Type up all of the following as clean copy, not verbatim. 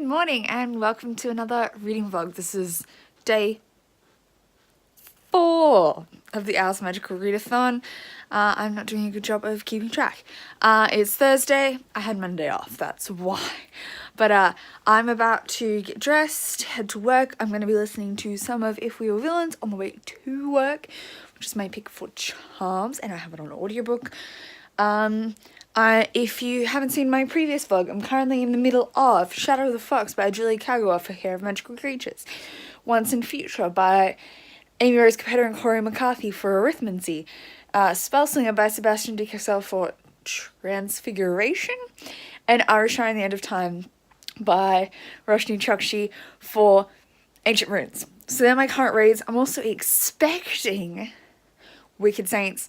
morning and welcome to another reading vlog. This is day 4 of the O.W.Ls magical readathon. I'm not doing a good job of keeping track. It's Thursday. I had Monday off, that's why. But I'm about to get dressed, head to work. I'm going to be listening to some of If We Were Villains on the way to work, which is my pick for charms, and I have it on audiobook. If you haven't seen my previous vlog, I'm currently in the middle of Shadow of the Fox by Julie Kagawa for Hair of Magical Creatures, Once and Future by Amy Rose Capetta and Corey McCarthy for Arithmancy, Spellslinger by Sebastian de Cassel for Transfiguration, and Arishar in the End of Time by Roshni Chokshi for Ancient Runes. So they're my current reads. I'm also expecting Wicked Saints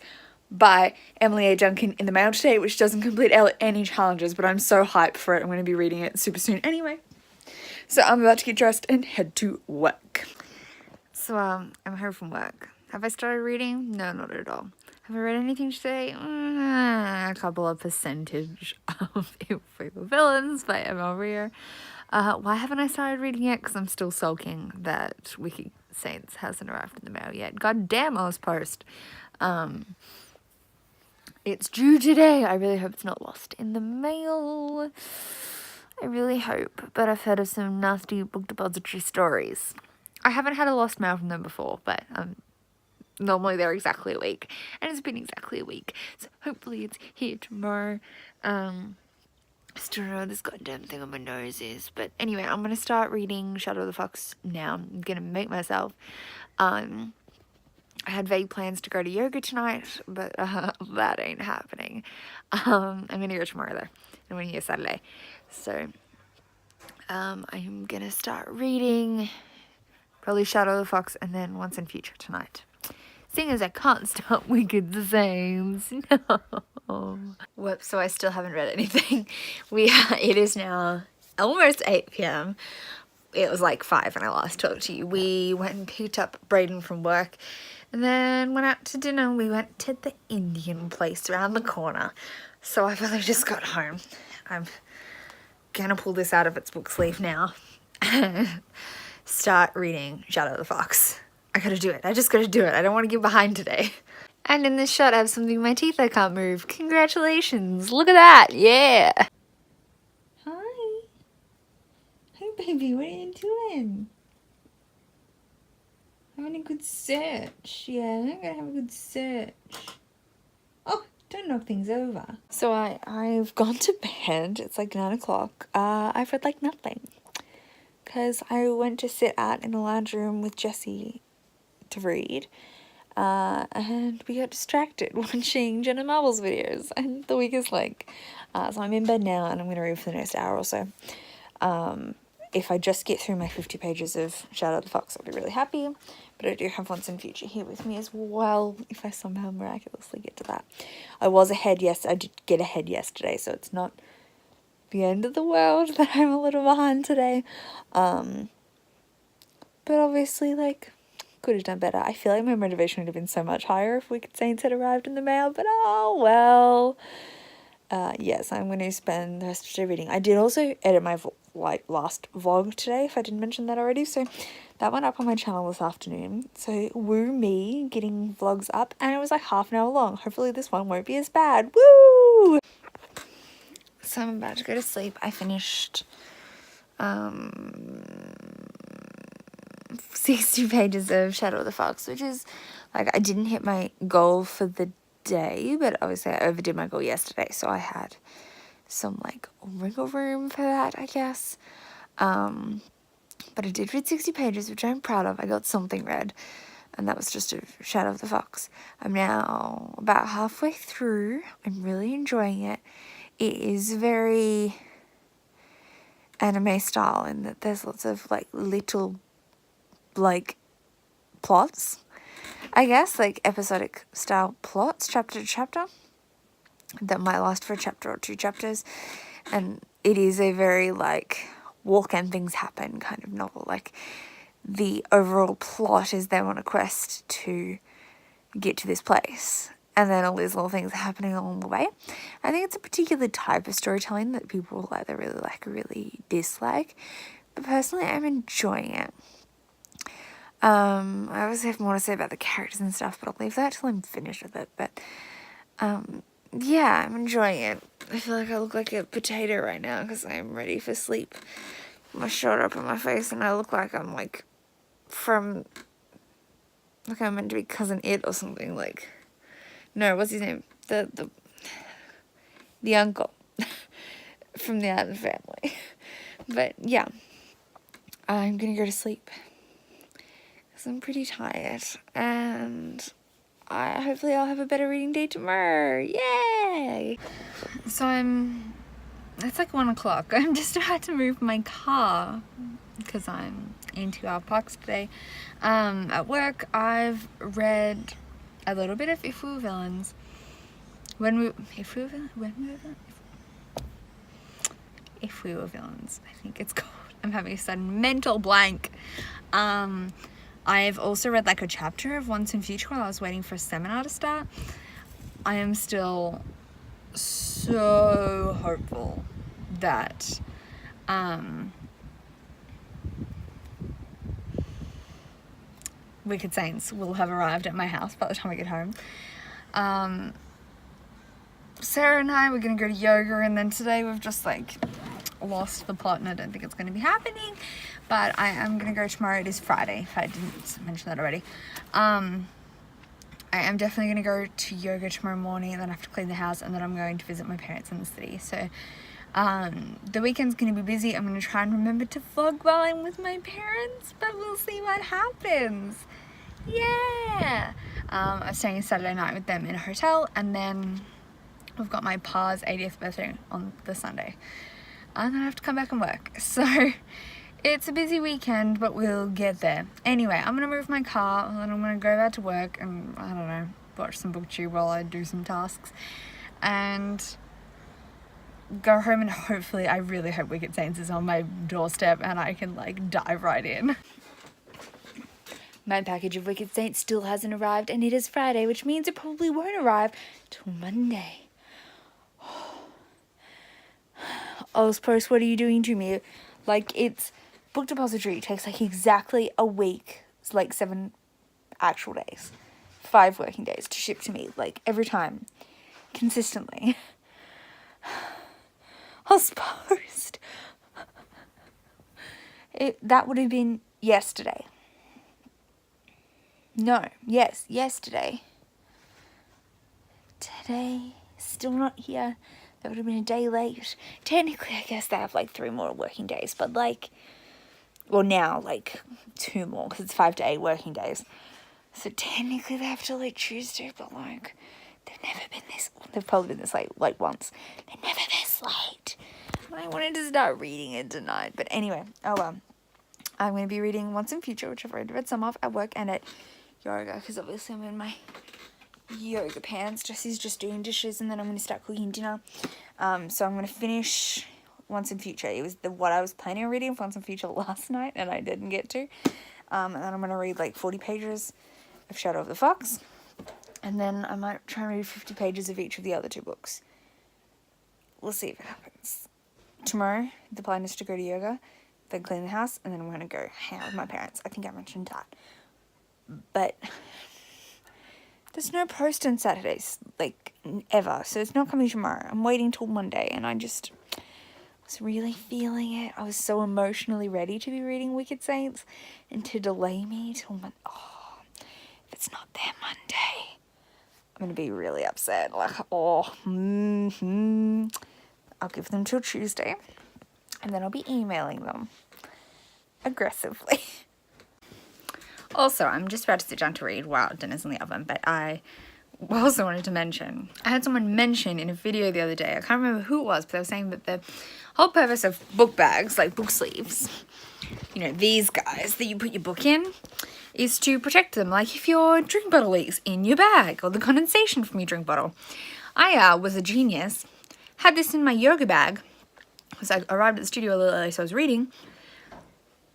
by Emily A. Duncan in the mail today, which doesn't complete any challenges, but I'm so hyped for it. I'm going to be reading it super soon anyway. So I'm about to get dressed and head to work. So I'm home from work. Have I started reading? No, not at all. Have I read anything today? A couple of percentage of If We Were Villains by Emma Rear. Why haven't I started reading yet? Because I'm still sulking that Wicked Saints hasn't arrived in the mail yet. God damn, I was post. It's due today. I really hope it's not lost in the mail. I really hope. But I've heard of some nasty book depository stories. I haven't had a lost mail from them before, but normally they're exactly a week. And it's been exactly a week. So hopefully it's here tomorrow. Still don't know what this goddamn thing on my nose is. But anyway, I'm going to start reading Shadow of the Fox now. I'm going to make myself. I had vague plans to go to yoga tonight, but that ain't happening. I'm going to go tomorrow though. I'm going to go Saturday. So I'm going to start reading probably Shadow of the Fox and then Once and Future tonight. Seeing as I can't start Wicked Saints. No. Whoops, so I still haven't read anything. It is now almost 8 p.m. It was like 5 when I last talked to you. We went and picked up Brayden from work and then went out to dinner. We went to the Indian place around the corner. So I've only just got home. I'm gonna pull this out of its book sleeve now and start reading Shadow of the Fox. I gotta do it. I just gotta do it. I don't want to get behind today. And in this shot I have something in my teeth I can't move. Congratulations. Look at that. Yeah. Hi. Hi, baby. What are you doing? Having a good search. Yeah, I'm gonna have a good search. Oh, don't knock things over. So I've gone to bed. It's like 9 o'clock. I've read like nothing. Because I went to sit out in the lounge room with Jessie to read. And we got distracted watching Jenna Marbles videos. And the week is like. So I'm in bed now and I'm going to read for the next hour or so. If I just get through my 50 pages of Shadow of the Fox, I'll be really happy. But I do have Once and Future here with me as well, if I somehow miraculously get to that. I was ahead, yes, I did get ahead yesterday, so it's not the end of the world that I'm a little behind today. But obviously, like, could have done better. I feel like my motivation would have been so much higher if Wicked Saints had arrived in the mail, but oh well. Yes, I'm going to spend the rest of the day reading. I did also edit my last vlog today, if I didn't mention that already, so that went up on my channel this afternoon. So woo me getting vlogs up, and it was like half an hour long. Hopefully this one won't be as bad. Woo! So I'm about to go to sleep. I finished 60 pages of Shadow of the Fox, which is like, I didn't hit my goal for the day, but obviously I overdid my goal yesterday, so I had some like wiggle room for that, I guess. But I did read 60 pages, which I'm proud of. I got something read, and that was just a Shadow of the Fox. I'm now about halfway through. I'm really enjoying it. It is very anime style in that there's lots of like little like plots, I guess, like episodic style plots, chapter to chapter, that might last for a chapter or 2 chapters. And it is a very like walk and things happen kind of novel. Like the overall plot is they're on a quest to get to this place, and then all these little things are happening along the way. I think it's a particular type of storytelling that people will either really like or really dislike. But personally, I'm enjoying it. I obviously have more to say about the characters and stuff, but I'll leave that till I'm finished with it. But, yeah, I'm enjoying it. I feel like I look like a potato right now because I'm ready for sleep. My shirt up in my face, and I look like I'm, like, from, like I'm meant to be Cousin It or something, like, no, what's his name? The uncle from the Addams Family. But, yeah, I'm gonna go to sleep. I'm pretty tired, and hopefully I'll have a better reading day tomorrow. Yay! So it's like 1 o'clock. I'm just about to move my car because I'm in 2-hour parks today. At work, I've read a little bit of If We Were Villains. If We Were Villains, I think it's called. I'm having a sudden mental blank. I've also read like a chapter of Once and Future while I was waiting for a seminar to start. I am still so hopeful that Wicked Saints will have arrived at my house by the time I get home. Sarah and I were going to go to yoga, and then today we've just like lost the plot, and I don't think it's going to be happening, but I am going to go tomorrow. It is Friday, if I didn't mention that already. I am definitely going to go to yoga tomorrow morning, and then I have to clean the house, and then I'm going to visit my parents in the city. So the weekend's going to be busy. I'm going to try and remember to vlog while I'm with my parents, but we'll see what happens. Yeah! I'm staying Saturday night with them in a hotel, and then we've got my pa's 80th birthday on the Sunday. And then I have to come back and work. So it's a busy weekend, but we'll get there. Anyway, I'm going to move my car, and then I'm going to go back to work and, I don't know, watch some booktube while I do some tasks. And go home, and hopefully, I really hope Wicked Saints is on my doorstep and I can, like, dive right in. My package of Wicked Saints still hasn't arrived, and it is Friday, which means it probably won't arrive till Monday. O.W.Ls Post, what are you doing to me? Like, it's book depository. It takes like exactly a week. It's like 7 actual days. 5 working days to ship to me, like every time. Consistently. O.W.Ls Post. That would have been yesterday. No, yes, yesterday. Today, still not here. That would have been a day late. Technically, I guess they have like 3 more working days, but like, well now like 2 more because it's 5 to 8 working days. So technically they have till like Tuesday, but like, they've never been this, they've probably been this late like once. They're never this late. I wanted to start reading it tonight, but anyway, oh well. I'm going to be reading Once and Future, which I've already read some of at work and at yoga, because obviously I'm in my yoga pants. Jesse's just doing dishes, and then I'm going to start cooking dinner. So I'm going to finish Once and Future. It was what I was planning on reading Once and Future last night, and I didn't get to. And then I'm going to read like 40 pages of Shadow of the Fox, and then I might try and read 50 pages of each of the other 2 books. We'll see if it happens. Tomorrow, the plan is to go to yoga, then clean the house, and then I'm going to go hang out with my parents. I think I mentioned that. But there's no post on Saturdays, like, ever, so it's not coming tomorrow. I'm waiting till Monday, and I just was really feeling it. I was so emotionally ready to be reading Wicked Saints, and to delay me till if it's not there Monday, I'm going to be really upset. Like, I'll give them till Tuesday, and then I'll be emailing them aggressively. Also, I'm just about to sit down to read while dinner's in the oven, but I also wanted to mention, I had someone mention in a video the other day, I can't remember who it was, but they were saying that the whole purpose of book bags, like book sleeves, you know, these guys that you put your book in, is to protect them. Like if your drink bottle leaks in your bag, or the condensation from your drink bottle. I was a genius, had this in my yoga bag, because I arrived at the studio a little early, so I was reading,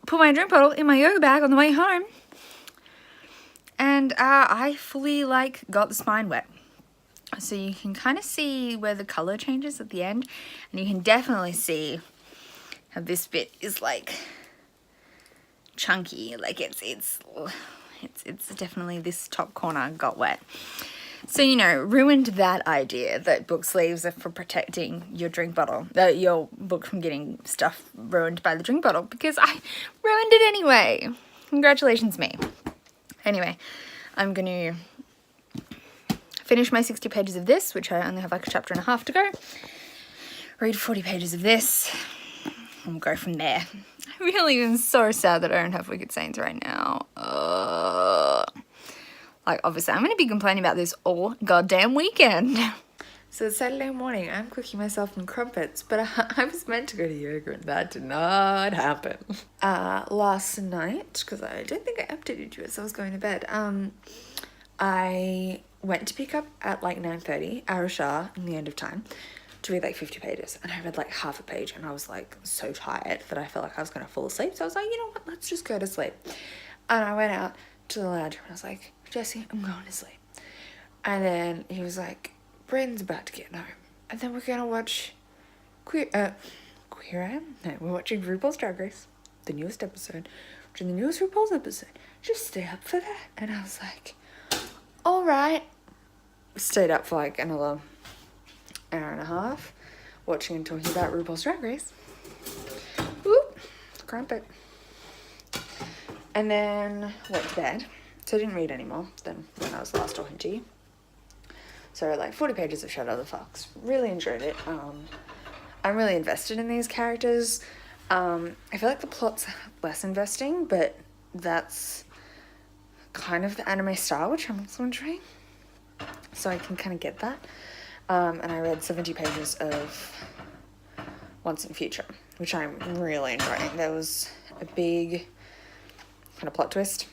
put my drink bottle in my yoga bag on the way home, and I fully, like, got the spine wet. So you can kind of see where the color changes at the end, and you can definitely see how this bit is like chunky, like it's definitely, this top corner got wet. So, you know, ruined that idea that book sleeves are for protecting your drink bottle, your book from getting stuff ruined by the drink bottle, because I ruined it anyway. Congratulations me. Anyway, I'm going to finish my 60 pages of this, which I only have like a chapter and a half to go. Read 40 pages of this, and we'll go from there. I really am so sad that I don't have Wicked Saints right now. Like, obviously, I'm going to be complaining about this all goddamn weekend. So it's Saturday morning, I'm cooking myself some crumpets, but I was meant to go to yoga and that did not happen. Last night, because I don't think I updated you as I was going to bed, I went to pick up at like 9:30, Arashar in the end of time, to read like 50 pages, and I read like half a page, and I was like so tired that I felt like I was going to fall asleep, so I was like, you know what, let's just go to sleep. And I went out to the lounge and I was like, Jesse, I'm going to sleep. And then he was like, Bryn's about to get home, and then we're gonna watch Queer Am? No, we're watching RuPaul's Drag Race, the newest episode, watching the newest RuPaul's episode. Just stay up for that. And I was like, all right. Stayed up for like another hour and a half, watching and talking about RuPaul's Drag Race. Whoop, crumpet. And then went to bed. So I didn't read anymore than when I was last talking to you. So like 40 pages of Shadow the Fox. Really enjoyed it. I'm really invested in these characters. I feel like the plot's less investing, but that's kind of the anime style, which I'm also enjoying. So I can kind of get that. And I read 70 pages of Once and Future, which I'm really enjoying. There was a big kind of plot twist.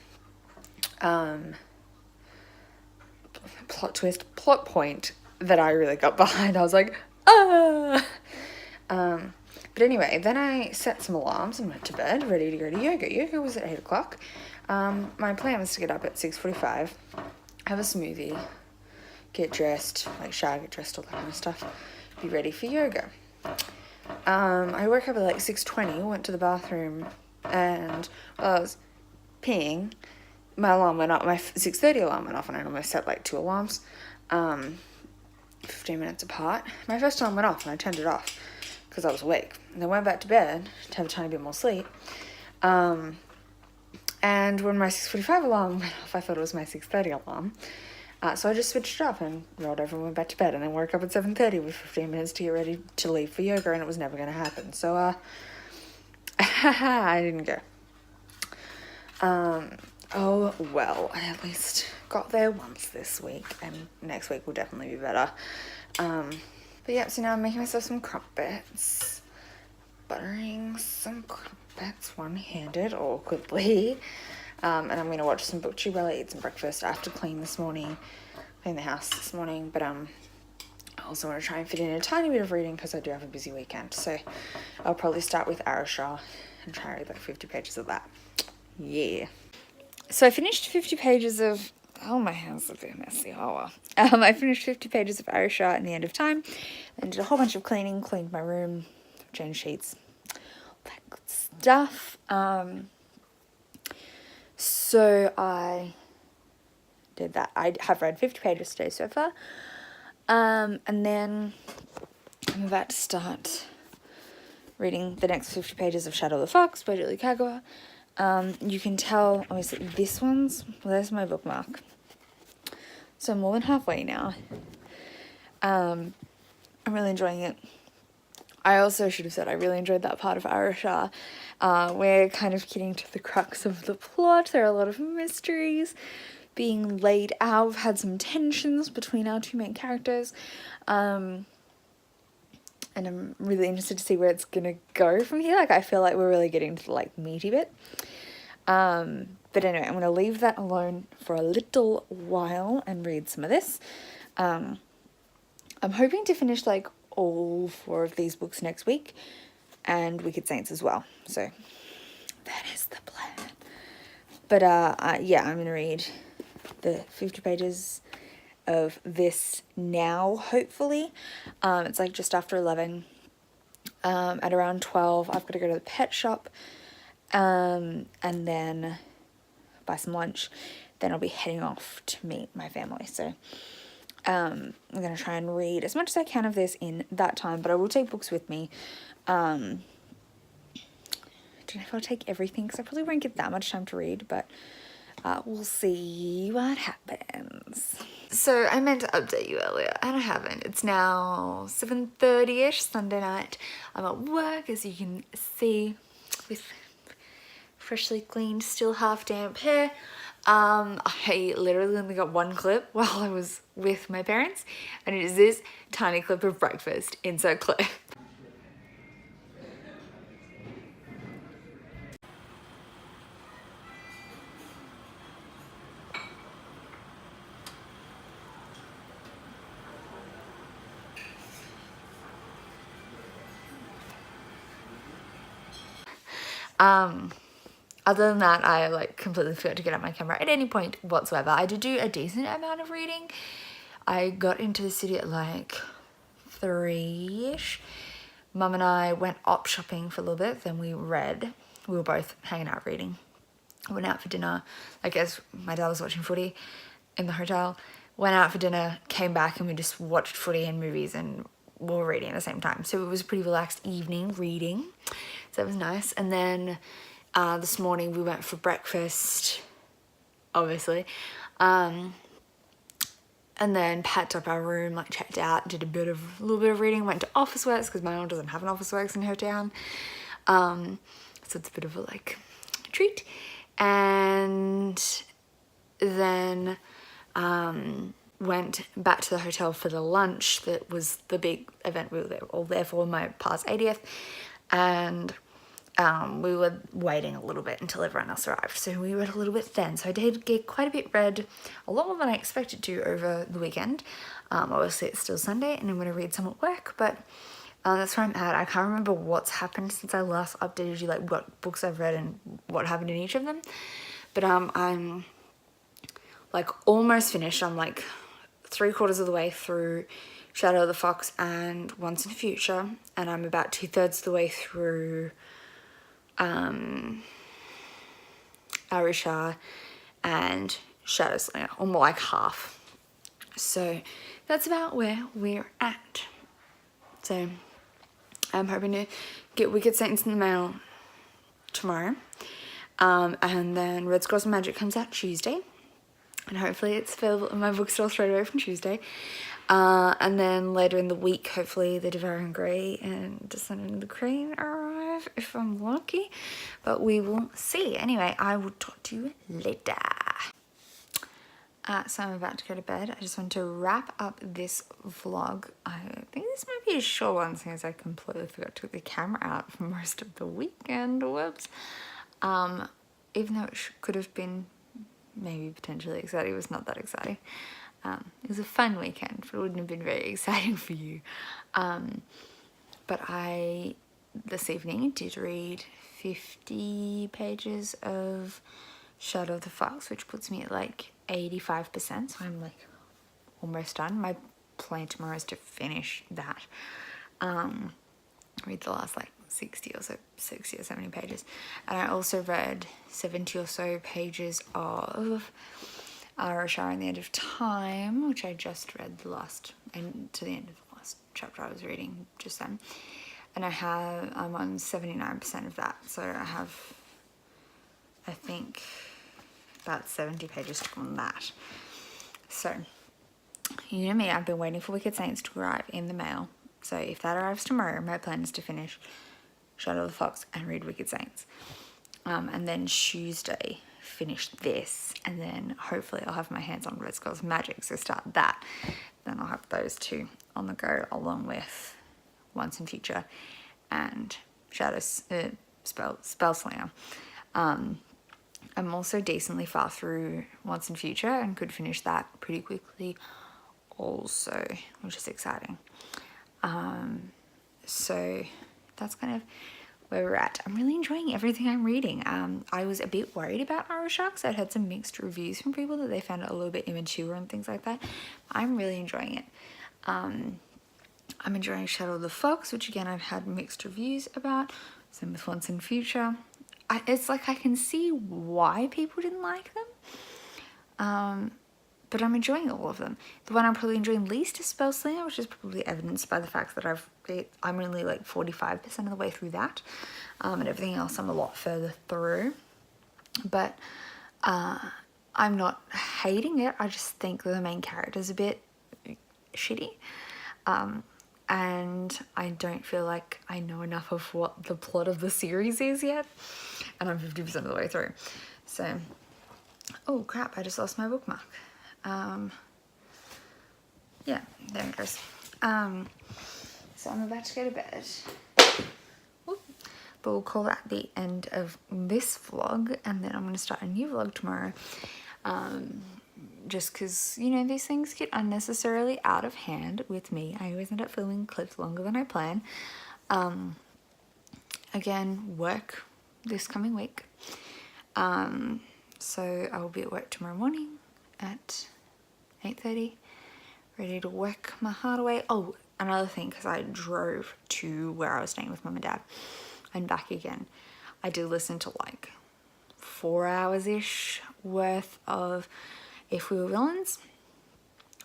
Plot point that I really got behind. I was like, ah! But anyway, then I set some alarms and went to bed, ready to go to yoga. Yoga was at 8 o'clock. My plan was to get up at 6:45, have a smoothie, get dressed, like shower, get dressed, all that kind of stuff, be ready for yoga. I woke up at like 6:20, went to the bathroom, and while I was peeing, my alarm went off, my 6:30 alarm went off, and I almost set like 2 alarms, 15 minutes apart. My first alarm went off, and I turned it off, because I was awake. And then went back to bed to have a tiny bit more sleep. And when my 6:45 alarm went off, I thought it was my 6:30 alarm. So I just switched it up and rolled over and went back to bed, and then woke up at 7:30 with 15 minutes to get ready to leave for yoga, and it was never going to happen. So, I didn't go. Oh, well, I at least got there once this week, and next week will definitely be better. But yeah, so now I'm making myself some crumpets, buttering some crumpets one-handed, awkwardly, and I'm going to watch some booktube while I eat some breakfast. I have to clean the house this morning, but I also want to try and fit in a tiny bit of reading because I do have a busy weekend, so I'll probably start with Arashar and try and read like 50 pages of that. Yeah. So I finished 50 pages of, oh, my house is a bit messy, oh well. I finished 50 pages of Arashar in the end of time, and did a whole bunch of cleaning, cleaned my room, changed sheets, all that good stuff. So I did that. I have read 50 pages today so far, and then I'm about to start reading the next 50 pages of Shadow the Fox by Julie Kagawa. You can tell, obviously, this one's, well, there's my bookmark. So I'm more than halfway now. I'm really enjoying it. I also should have said I really enjoyed that part of Arashar. We're kind of getting to the crux of the plot. There are a lot of mysteries being laid out. We've had some tensions between our two main characters. And I'm really interested to see where it's gonna go from here. Like, I feel like we're really getting to the, like, meaty bit. But anyway, I'm gonna leave that alone for a little while and read some of this. I'm hoping to finish, like, all 4 of these books next week, and Wicked Saints as well. So that is the plan. But yeah, I'm gonna read the 50 pages of this now, hopefully. It's like just after 11. At around 12, I've got to go to the pet shop, and then buy some lunch. Then I'll be heading off to meet my family. So I'm going to try and read as much as I can of this in that time, but I will take books with me. I don't know if I'll take everything, because I probably won't get that much time to read, but we'll see what happens. So I meant to update you earlier, and I haven't. It's now 7:30ish, Sunday night. I'm at work, as you can see, with freshly cleaned, still half damp hair. I literally only got one clip while I was with my parents, and it is this tiny clip of breakfast. Insert clip. Other than that, I like completely forgot to get out my camera at any point whatsoever. I did do a decent amount of reading. I got into the city at like 3ish. Mum and I went op shopping for a little bit, then we read. We were both hanging out reading. Went out for dinner. I guess my dad was watching footy in the hotel. Went out for dinner, came back, and we just watched footy and movies and we were reading at the same time. So it was a pretty relaxed evening reading. So that was nice. And then this morning we went for breakfast, obviously. And then packed up our room, like checked out, did a little bit of reading, went to Officeworks because my mom doesn't have an Officeworks in her town. So it's a bit of a like treat. And then went back to the hotel for the lunch. That was the big event we were all there for, my pa's 80th. And we were waiting a little bit until everyone else arrived, so we read a little bit then. So I did get quite a bit read, a lot more than I expected to over the weekend. Obviously it's still Sunday and I'm going to read some at work, but that's where I'm at. I can't remember what's happened since I last updated you, like what books I've read and what happened in each of them. But I'm like almost finished. I'm like 3/4 of the way through Shadow of the Fox and Once in the Future, and I'm about 2/3 of the way through Arisha and Shadow Slinger, or more like half. So that's about where we're at. So I'm hoping to get Wicked Saints in the mail tomorrow, and then Red Scrolls of Magic comes out Tuesday, and hopefully it's available in my bookstore straight away from Tuesday. And then later in the week, hopefully the Devouring Grey and Descendant of the Crane arrive, if I'm lucky, but we will see. Anyway, I will talk to you later. So I'm about to go to bed. I just want to wrap up this vlog. I think this might be a short one since I completely forgot to get the camera out for most of the weekend. Whoops. Even though it could have been maybe potentially exciting, it was not that exciting. It was a fun weekend, but it wouldn't have been very exciting for you. But I, this evening, did read 50 pages of Shadow of the Fox, which puts me at like 85%, so I'm like almost done. My plan tomorrow is to finish that. Read the last like 60 or 70 pages. And I also read 70 or so pages of Arisha and the End of Time, which I just read to the end of the last chapter I was reading just then. And I'm on 79% of that, so I have, I think, about 70 pages to go on that. So, you know me, I've been waiting for Wicked Saints to arrive in the mail. So if that arrives tomorrow, my plan is to finish Shadow of the Fox and read Wicked Saints. And then Tuesday, finish this, and then hopefully I'll have my hands on Red Scrolls of Magic, so start that. Then I'll have those two on the go, along with Once in Future and Spellslinger. I'm also decently far through Once in Future and could finish that pretty quickly also, which is exciting. So that's kind of where we're at. I'm really enjoying everything I'm reading. I was a bit worried about Arrow Sharks. I'd had some mixed reviews from people that they found it a little bit immature and things like that. I'm really enjoying it. I'm enjoying Shadow of the Fox, which again I've had mixed reviews about. Same with Once and Future. It's like I can see why people didn't like them. But I'm enjoying all of them. The one I'm probably enjoying least is Spellslinger, which is probably evidenced by the fact that I'm only like 45% of the way through that. And everything else I'm a lot further through. But I'm not hating it. I just think that the main character's a bit shitty. And I don't feel like I know enough of what the plot of the series is yet. And I'm 50% of the way through. So, oh crap, I just lost my bookmark. Yeah, there it goes. So I'm about to go to bed. Whoop. But we'll call that the end of this vlog, and then I'm going to start a new vlog tomorrow. Just because, you know, these things get unnecessarily out of hand with me. I always end up filming clips longer than I plan. Again, work this coming week. So I will be at work tomorrow morning at 8:30, ready to work my heart away. Oh, another thing, because I drove to where I was staying with mum and dad and back again. I did listen to like 4 hours-ish worth of If We Were Villains.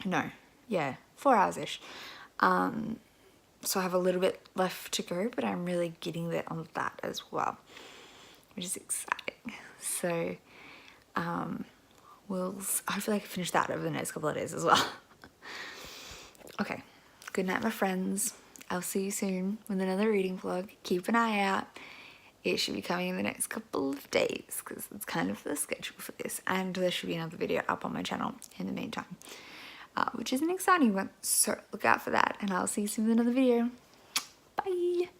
No, yeah, 4 hours-ish. So I have a little bit left to go, but I'm really getting there on that as well, which is exciting. So we'll hopefully I can finish that over the next couple of days as well. Okay, good night my friends. I'll see you soon with another reading vlog. Keep an eye out. It should be coming in the next couple of days because it's kind of the schedule for this, and there should be another video up on my channel in the meantime, which is an exciting one, so look out for that, and I'll see you soon with another video. Bye.